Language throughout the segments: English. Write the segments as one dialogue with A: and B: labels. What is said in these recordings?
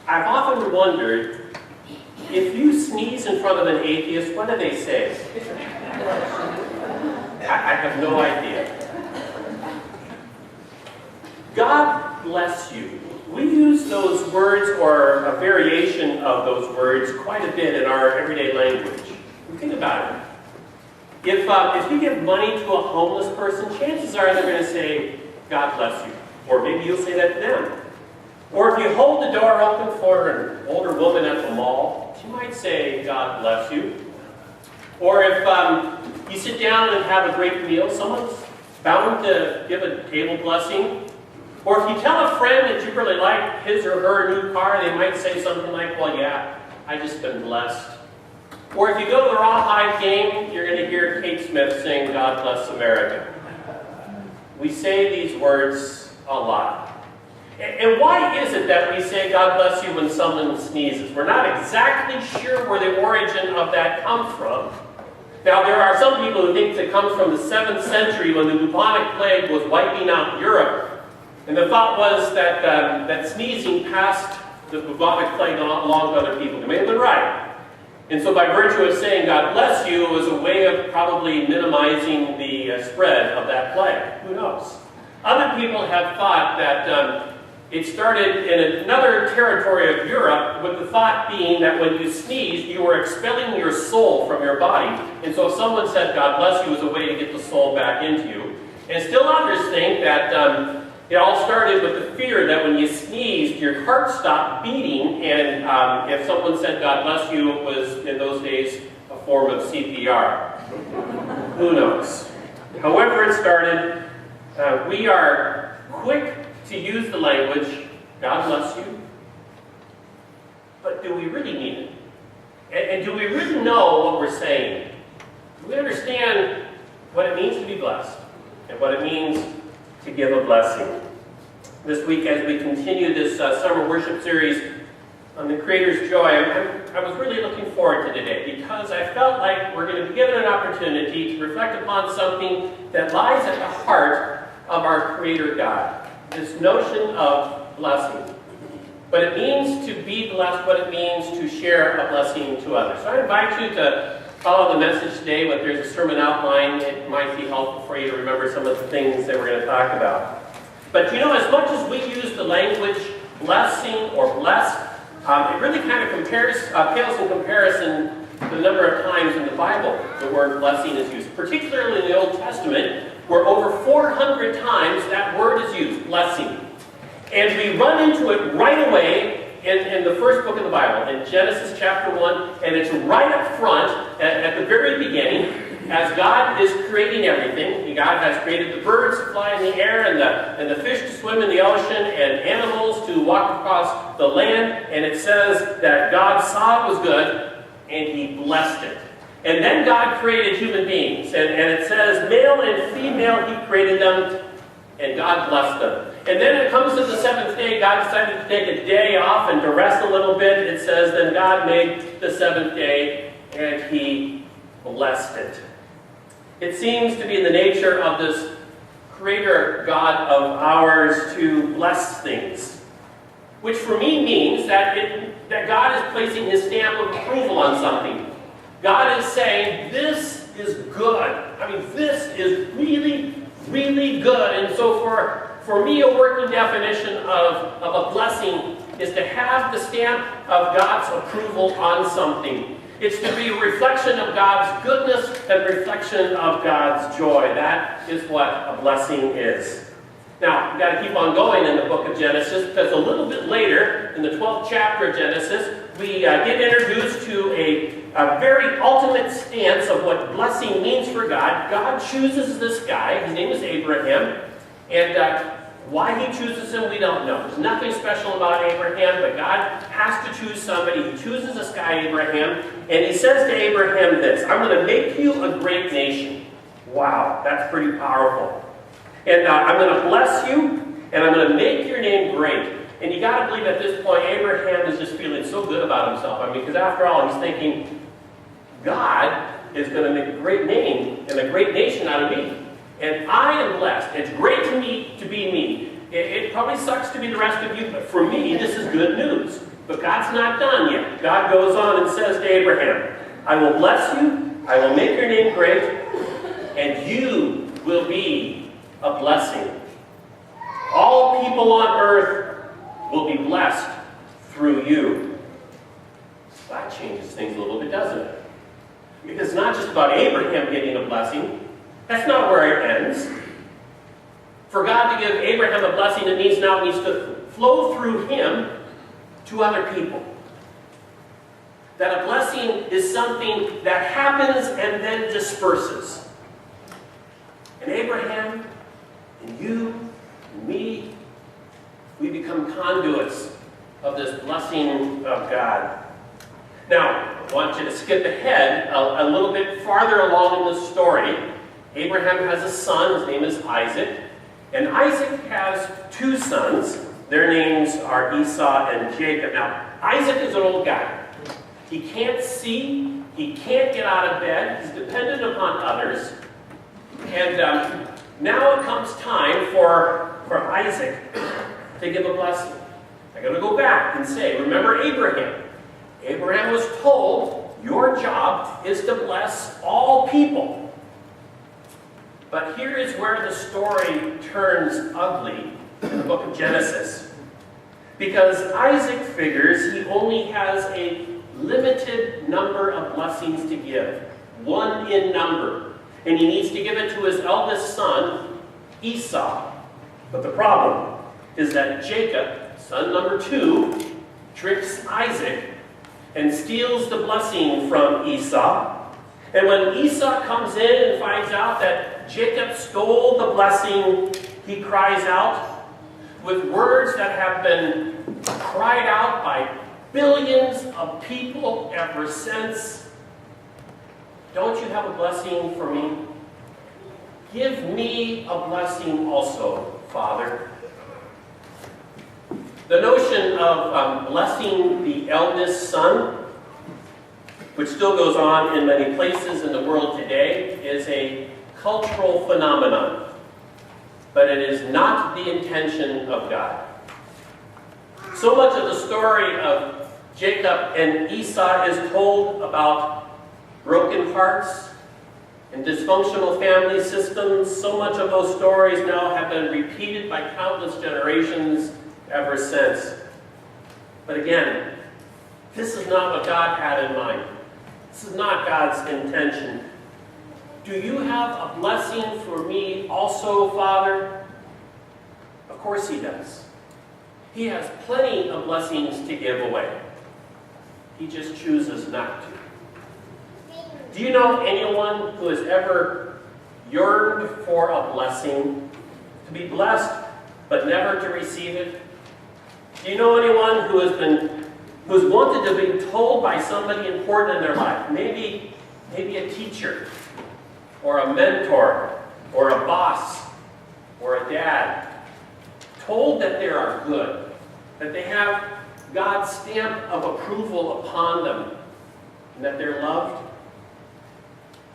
A: I've often wondered, if you sneeze in front of an atheist, what do they say? I have no idea. God bless you. We use those words, or a variation of those words, quite a bit in our everyday language. Think about it. If you give money to a homeless person, chances are they're going to say, God bless you. Or maybe you'll say that to them. Or if you hold the door open for an older woman at the mall, she might say, God bless you. Or if you sit down and have a great meal, someone's bound to give a table blessing. Or if you tell a friend that you really like his or her new car, they might say something like, well, yeah, I just been blessed. Or if you go to the Rawhide game, you're going to hear Kate Smith sing, God bless America. We say these words a lot. And why is it that we say God bless you when someone sneezes? We're not exactly sure where the origin of that comes from. Now, there are some people who think it comes from the 7th century when the bubonic plague was wiping out Europe. And the thought was that, that sneezing passed the bubonic plague along to other people. They may have been right. And so by virtue of saying God bless you, it was a way of probably minimizing the spread of that plague. Who knows? Other people have thought that it started in another territory of Europe, with the thought being that when you sneezed, you were expelling your soul from your body. And so if someone said God bless you, it was a way to get the soul back into you. And still others think that it all started with the fear that when you sneezed, your heart stopped beating, and if someone said God bless you, it was, in those days, a form of CPR. Who knows? However it started, we are quick to use the language, God bless you, but do we really mean it? And do we really know what we're saying? Do we understand what it means to be blessed, and what it means to give a blessing? This week, as we continue this summer worship series on the Creator's Joy, I was really looking forward to today, because I felt like we're going to be given an opportunity to reflect upon something that lies at the heart of our Creator God. This notion of blessing. What it means to be blessed, what it means to share a blessing to others. So I invite you to follow the message today, but there's a sermon outline. It might be helpful for you to remember some of the things that we're going to talk about. But you know, as much as we use the language blessing or blessed, it really kind of pales in comparison to the number of times in the Bible the word blessing is used, particularly in the Old Testament, where over 400 times that word is used, blessing. And we run into it right away in the first book of the Bible, in Genesis chapter 1, and it's right up front, at the very beginning, as God is creating everything. God has created the birds to fly in the air, and the fish to swim in the ocean, and animals to walk across the land, and it says that God saw it was good, and He blessed it. And then God created human beings, and it says male and female He created them, and God blessed them. And then it comes to the 7th day, God decided to take a day off and to rest a little bit. It says, then God made the 7th day, and He blessed it. It seems to be in the nature of this Creator God of ours to bless things, which for me means that God is placing His stamp of approval on something. God is saying, this is good. I mean, this is really, really good. And so for me, a working definition of a blessing is to have the stamp of God's approval on something. It's to be a reflection of God's goodness and reflection of God's joy. That is what a blessing is. Now, we've got to keep on going in the book of Genesis, because a little bit later, in the 12th chapter of Genesis, we get introduced to a very ultimate stance of what blessing means for God. God chooses this guy. His name is Abraham. And why He chooses him, we don't know. There's nothing special about Abraham, but God has to choose somebody. He chooses this guy, Abraham, and He says to Abraham this, I'm going to make you a great nation. Wow, that's pretty powerful. And I'm going to bless you, and I'm going to make your name great. And you got to believe at this point, Abraham is just feeling so good about himself. I mean, because after all, he's thinking, God is going to make a great name and a great nation out of me. And I am blessed. It's great to be me. It probably sucks to be the rest of you, but for me, this is good news. But God's not done yet. God goes on and says to Abraham, I will bless you, I will make your name great, and you will be a blessing. All people on earth will be blessed through you. That changes things a little bit, doesn't it? Because it's not just about Abraham getting a blessing. That's not where it ends. For God to give Abraham a blessing, it needs to flow through him to other people. That a blessing is something that happens and then disperses. And Abraham, and you, and me, we become conduits of this blessing of God. Now, I want you to skip ahead a little bit farther along in the story. Abraham has a son, his name is Isaac. And Isaac has two sons. Their names are Esau and Jacob. Now, Isaac is an old guy. He can't see, he can't get out of bed, he's dependent upon others. And now it comes time for Isaac to give a blessing. I'm going to go back and say, remember Abraham. Abraham was told, your job is to bless all people. But here is where the story turns ugly in the book of Genesis. Because Isaac figures he only has a limited number of blessings to give. One in number. And he needs to give it to his eldest son, Esau. But the problem is that Jacob, son number 2, tricks Isaac and steals the blessing from Esau. And when Esau comes in and finds out that Jacob stole the blessing, he cries out with words that have been cried out by billions of people ever since. Don't you have a blessing for me? Give me a blessing also, Father. The notion of blessing the eldest son, which still goes on in many places in the world today, is a cultural phenomenon. But it is not the intention of God. So much of the story of Jacob and Esau is told about broken hearts and dysfunctional family systems. So much of those stories now have been repeated by countless generations ever since. But again, this is not what God had in mind. This is not God's intention. Do you have a blessing for me also, Father? Of course he does. He has plenty of blessings to give away. He just chooses not to. Do you know anyone who has ever yearned for a blessing, to be blessed, but never to receive it? Do you know anyone who's wanted to be told by somebody important in their life, maybe a teacher, or a mentor, or a boss, or a dad, told that they are good, that they have God's stamp of approval upon them, and that they're loved?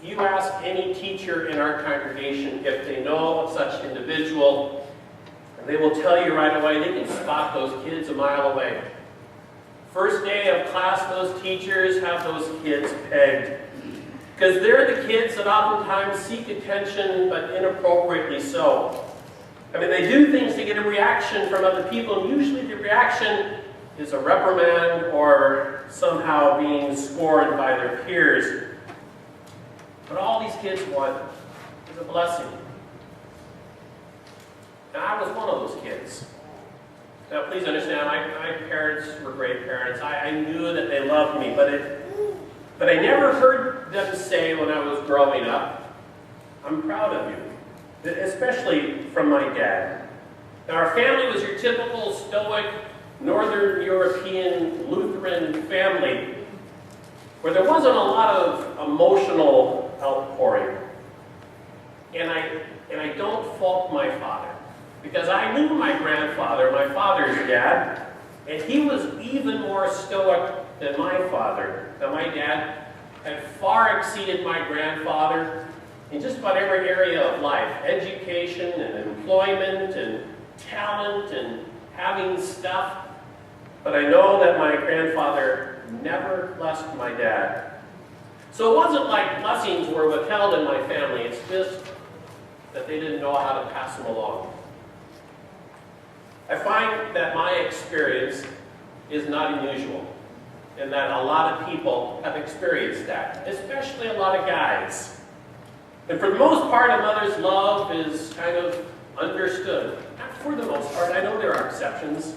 A: You ask any teacher in our congregation if they know of such individual, and they will tell you right away they can spot those kids a mile away. First day of class, those teachers have those kids pegged. Because they're the kids that oftentimes seek attention, but inappropriately so. I mean, they do things to get a reaction from other people, and usually the reaction is a reprimand or somehow being scorned by their peers. But all these kids want is a blessing. And I was one of those kids. Now, please understand, my parents were great parents. I knew that they loved me, but I never heard them say when I was growing up, I'm proud of you, especially from my dad. Now, our family was your typical stoic, Northern European Lutheran family, where there wasn't a lot of emotional outpouring. And I don't fault my father, because I knew my grandfather, my father's dad, and he was even more stoic than my father. Now, my dad had far exceeded my grandfather in just about every area of life: education and employment and talent and having stuff. but I know that my grandfather never blessed my dad. So it wasn't like blessings were withheld in my family. It's just that they didn't know how to pass them along. I find that my experience is not unusual, and that a lot of people have experienced that, especially a lot of guys. And for the most part, a mother's love is kind of understood. Not for the most part, I know there are exceptions,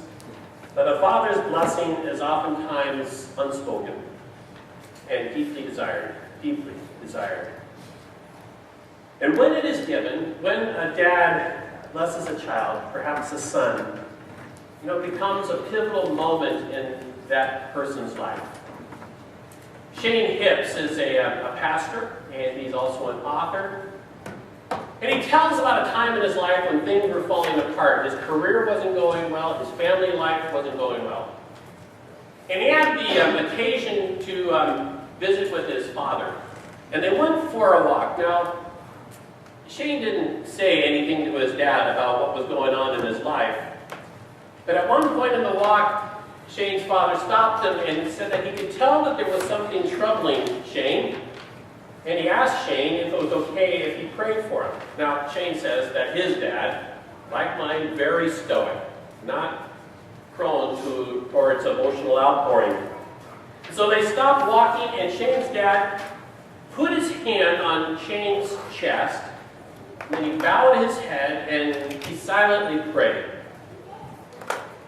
A: but a father's blessing is oftentimes unspoken and deeply desired, deeply desired. And when it is given, when a dad blesses a child, perhaps a son, it becomes a pivotal moment in that person's life. Shane Hipps is a pastor, and he's also an author. And he tells about a time in his life when things were falling apart. His career wasn't going well, his family life wasn't going well. And he had the occasion to visit with his father. And they went for a walk. Now, Shane didn't say anything to his dad about what was going on in his life. But at one point in the walk, Shane's father stopped him and said that he could tell that there was something troubling Shane. And he asked Shane if it was okay if he prayed for him. Now, Shane says that his dad, like mine, very stoic, not prone towards emotional outpouring. So they stopped walking, and Shane's dad put his hand on Shane's chest, and then he bowed his head, and he silently prayed.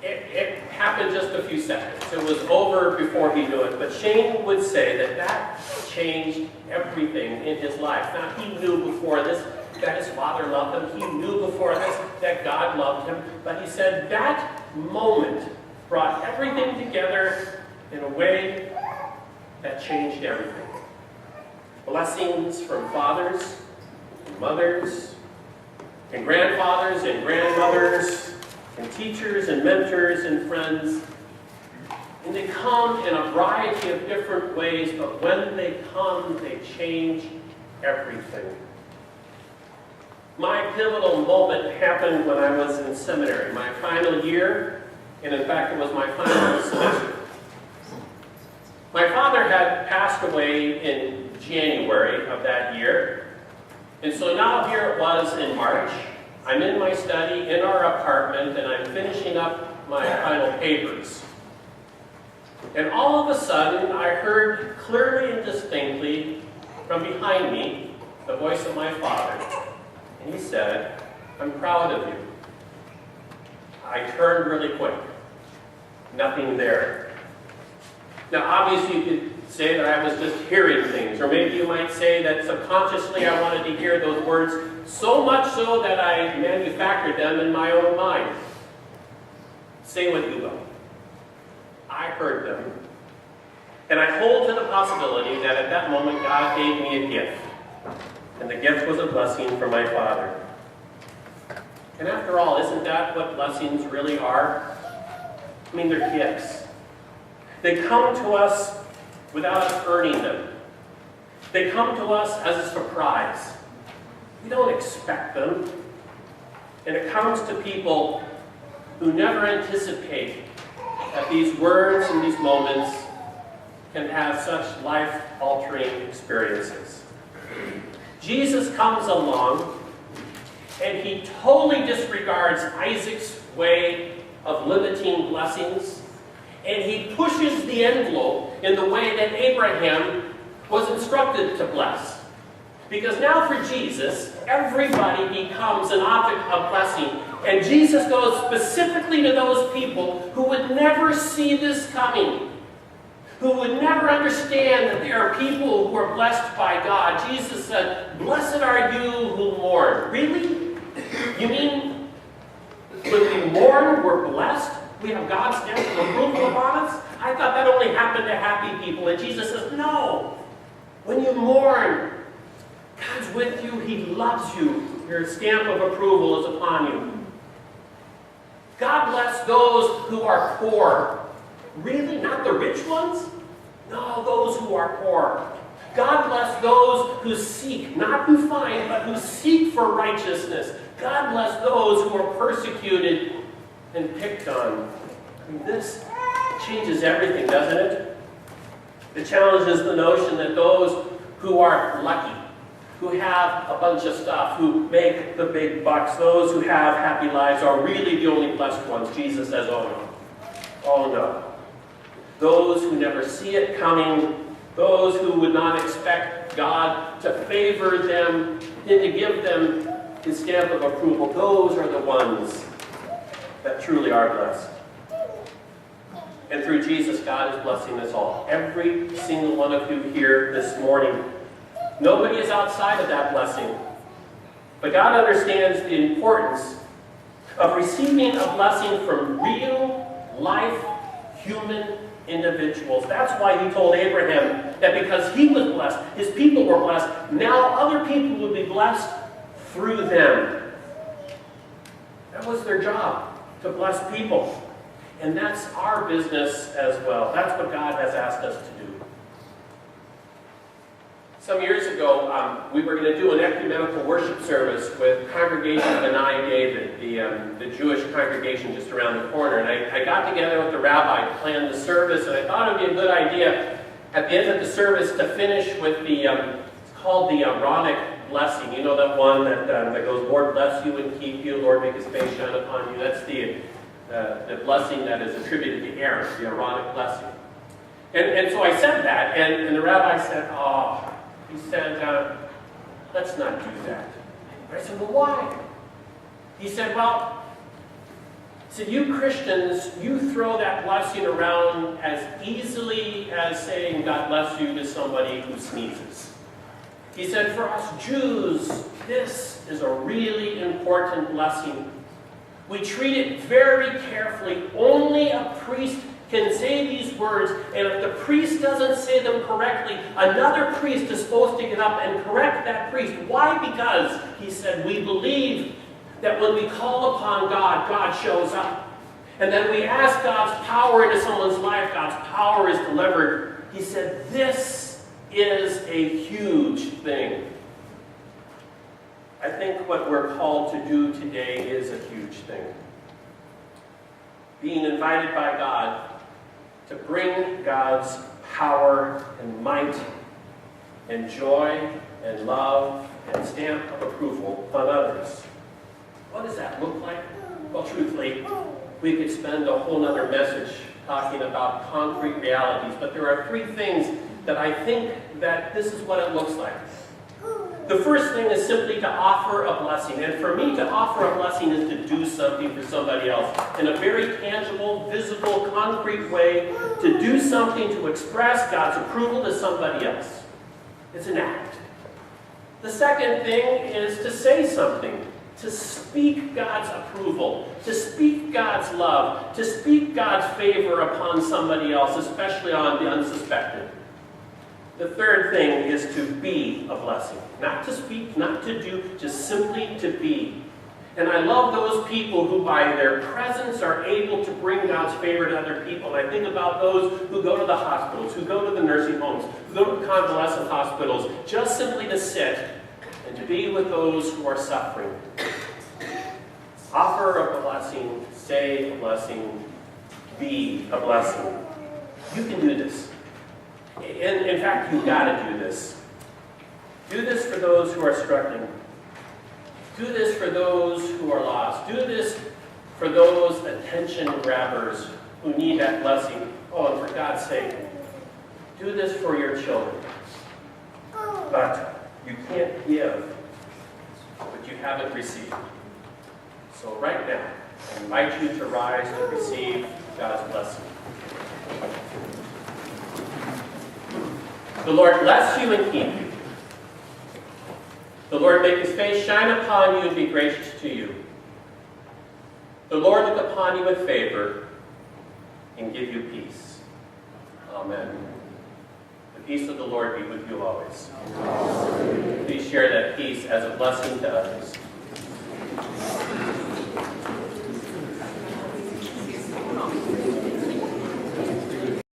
A: It happened just a few seconds. It was over before he knew it. But Shane would say that changed everything in his life. Now, he knew before this that his father loved him. He knew before this that God loved him. But he said that moment brought everything together in a way that changed everything. Blessings from fathers, and mothers, and grandfathers and grandmothers, and teachers and mentors and friends. And they come in a variety of different ways, but when they come, they change everything. My pivotal moment happened when I was in seminary, my final year, and in fact it was my final semester. My father had passed away in January of that year, and so now here it was in March. I'm in my study, in our apartment, and I'm finishing up my final papers. And all of a sudden, I heard clearly and distinctly from behind me the voice of my father. And he said, "I'm proud of you." I turned really quick. Nothing there. Now, obviously, you could say that I was just hearing things, or maybe you might say that subconsciously I wanted to hear those words so much so that I manufactured them in my own mind. Say what you will. I heard them. And I hold to the possibility that at that moment God gave me a gift. And the gift was a blessing from my father. And after all, isn't that what blessings really are? I mean, they're gifts. They come to us without us earning them. They come to us as a surprise. We don't expect them. And it comes to people who never anticipate that these words and these moments can have such life-altering experiences. Jesus comes along, and he totally disregards Isaac's way of limiting blessings, and he pushes the envelope in the way that Abraham was instructed to bless. Because now for Jesus, everybody becomes an object of blessing. And Jesus goes specifically to those people who would never see this coming, who would never understand that there are people who are blessed by God. Jesus said, "Blessed are you who mourn." Really? You mean when we mourn, we're blessed? We have God's stamp of approval upon us? I thought that only happened to happy people. And Jesus says, no. When you mourn, God's with you. He loves you. Your stamp of approval is upon you. God bless those who are poor. Really? Not the rich ones? No, those who are poor. God bless those who seek, not who find, but who seek for righteousness. God bless those who are persecuted and picked on. I mean, this changes everything, doesn't it? It challenges the notion that those who are lucky, who have a bunch of stuff, who make the big bucks, those who have happy lives are really the only blessed ones. Jesus says, oh no. Oh no. Those who never see it coming, those who would not expect God to favor them and to give them his stamp of approval, those are the ones that truly are blessed. And through Jesus, God is blessing us all. Every single one of you here this morning. Nobody is outside of that blessing. But God understands the importance of receiving a blessing from real, life, human individuals. That's why he told Abraham that because he was blessed, his people were blessed, now other people would be blessed through them. That was their job, to bless people. And that's our business as well. That's what God has asked us to do. Some years ago, we were going to do an ecumenical worship service with Congregation of Benai David, the Jewish congregation just around the corner. And I got together with the rabbi to plan the service, and I thought it would be a good idea at the end of the service to finish with the, it's called the Aaronic blessing. You know that one that goes, Lord bless you and keep you, Lord make his face shine upon you. That's the blessing that is attributed to Aaron, the Aaronic blessing. And so I said that, and the rabbi said, he said, let's not do that. I said, well, why? He said, you Christians, you throw that blessing around as easily as saying God bless you to somebody who sneezes. He said, for us Jews, this is a really important blessing. We treat it very carefully. Only a priest can say these words, and if the priest doesn't say them correctly, another priest is supposed to get up and correct that priest. Why? Because, he said, we believe that when we call upon God, God shows up. And then we ask God's power into someone's life, God's power is delivered. He said, this is a huge thing. I think what we're called to do today is a huge thing. Being invited by God to bring God's power and might and joy and love and stamp of approval on others. What does that look like? Well, truthfully, we could spend a whole other message talking about concrete realities, but there are three things that I think that this is what it looks like. The first thing is simply to offer a blessing. And for me, to offer a blessing is to do something for somebody else in a very tangible, visible, concrete way, to do something to express God's approval to somebody else. It's an act. The second thing is to say something, to speak God's approval, to speak God's love, to speak God's favor upon somebody else, especially on the unsuspected. The third thing is to be a blessing. Not to speak, not to do, just simply to be. And I love those people who by their presence are able to bring God's favor to other people. And I think about those who go to the hospitals, who go to the nursing homes, who go to the convalescent hospitals, just simply to sit and to be with those who are suffering. Offer a blessing, say a blessing, be a blessing. You can do this. In fact, you've got to do this. Do this for those who are struggling. Do this for those who are lost. Do this for those attention grabbers who need that blessing. Oh, and for God's sake, do this for your children. But you can't give what you haven't received. So right now, I invite you to rise and receive God's blessing. The Lord bless you and keep you. The Lord make his face shine upon you and be gracious to you. The Lord look upon you with favor and give you peace. Amen. The peace of the Lord be with you always. Please share that peace as a blessing to others.